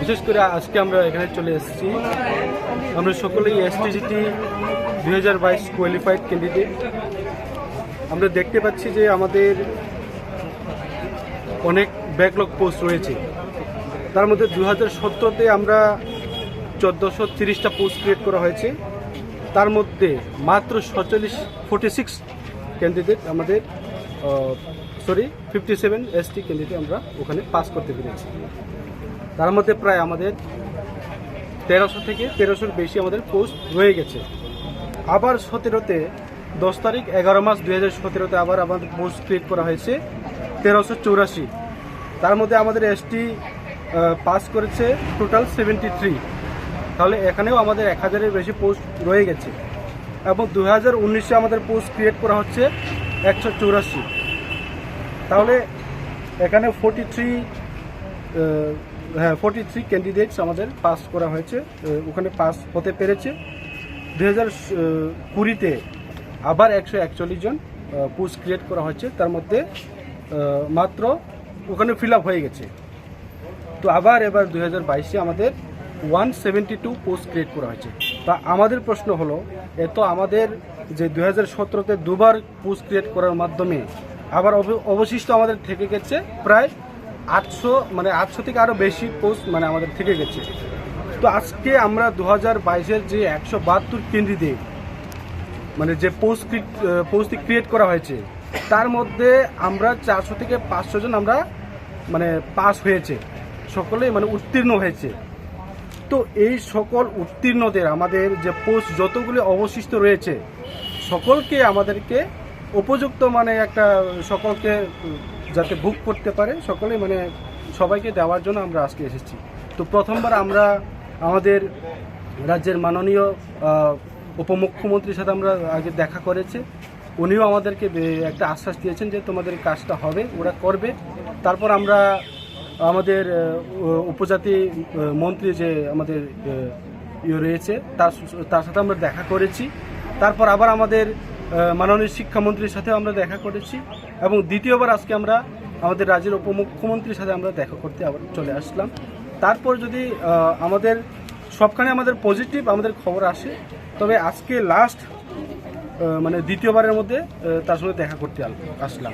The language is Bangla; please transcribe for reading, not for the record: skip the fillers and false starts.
বিশেষ করে আজকে আমরা এখানে চলে এসেছি। আমরা সকলেই এসটিজিটি 2022 কোয়ালিফাইড ক্যান্ডিডেট। আমরা দেখতে পাচ্ছি যে আমাদের অনেক ব্যাকলগ পোস্ট রয়েছে। তার মধ্যে 2017-তে আমরা 1430টা পোস্ট ক্রিয়েট করা হয়েছে। তার মধ্যে মাত্র 46 ক্যান্ডিডেট আমাদের 57 এসটি ক্যান্ডিডেট আমরা ওখানে পাস করতে পেরেছি। তার মধ্যে প্রায় আমাদের 1300 থেকে 1300-র বেশি আমাদের পোস্ট রয়ে গেছে। আবার 17-তে 10 তারিখ 11 মাস 2017-তে আবার আমাদের পোস্ট ক্রিয়েট করা হয়েছে 1384। তার মধ্যে আমাদের এসটি পাস করেছে টোটাল 73। তাহলে এখানেও আমাদের 1000-এর বেশি পোস্ট রয়ে গেছে। এবং 2019-এ আমাদের পোস্ট ক্রিয়েট করা হচ্ছে 184। তাহলে এখানে 43 ক্যান্ডিডেটস আমাদের পাস করা হয়েছে, ওখানে পাস হতে পেরেছে। 2020-তে আবার 141 জন পোস্ট ক্রিয়েট করা হয়েছে, তার মধ্যে মাত্র ওখানে ফিল আপ হয়ে গেছে। তো আবার এবার 2022-এ আমাদের 172 পোস্ট ক্রিয়েট করা হয়েছে। তা আমাদের প্রশ্ন হলো, এত আমাদের যে 2017-তে দুবার পোস্ট ক্রিয়েট করার মাধ্যমে আবার অবশিষ্ট আমাদের থেকে গেছে প্রায় 800 থেকে আরও বেশি পোস্ট আমাদের থেকে গেছে। তো আজকে আমরা 2022-এর যে 172 ক্যান্ডিডেট যে পোস্ট ক্রিয়েট করা হয়েছে, তার মধ্যে আমরা 400 থেকে 500 জন আমরা পাস হয়েছে, সকলেই উত্তীর্ণ হয়েছে। তো এই সকল উত্তীর্ণদের আমাদের যে পোস্ট যতগুলি অবশিষ্ট রয়েছে, সকলকে আমাদেরকে উপযুক্ত একটা সকলকে যাতে বুক করতে পারে, সকলেই সবাইকে দেওয়ার জন্য আমরা আজকে এসেছি। তো প্রথমবার আমরা আমাদের রাজ্যের মাননীয় উপমুখ্যমন্ত্রীর সাথে আমরা আগে দেখা করেছি। উনিও আমাদেরকে একটা আশ্বাস দিয়েছেন যে তোমাদের কাজটা হবে, ওরা করবে। তারপর আমরা আমাদের উপজাতি মন্ত্রী যে আমাদের রয়েছে তার সাথে আমরা দেখা করেছি। তারপর আবার আমাদের মাননীয় শিক্ষামন্ত্রীর সাথে আমরা দেখা করেছি, এবং দ্বিতীয়বার আজকে আমরা আমাদের রাজ্যের উপমুখ্যমন্ত্রীর সাথে আমরা দেখা করতে আবার চলে আসলাম। তারপর যদি আমাদের সবখানে আমাদের পজিটিভ আমাদের খবর আসে, তবে আজকে লাস্ট দ্বিতীয়বারের মধ্যে তার সঙ্গে দেখা করতে আসলাম।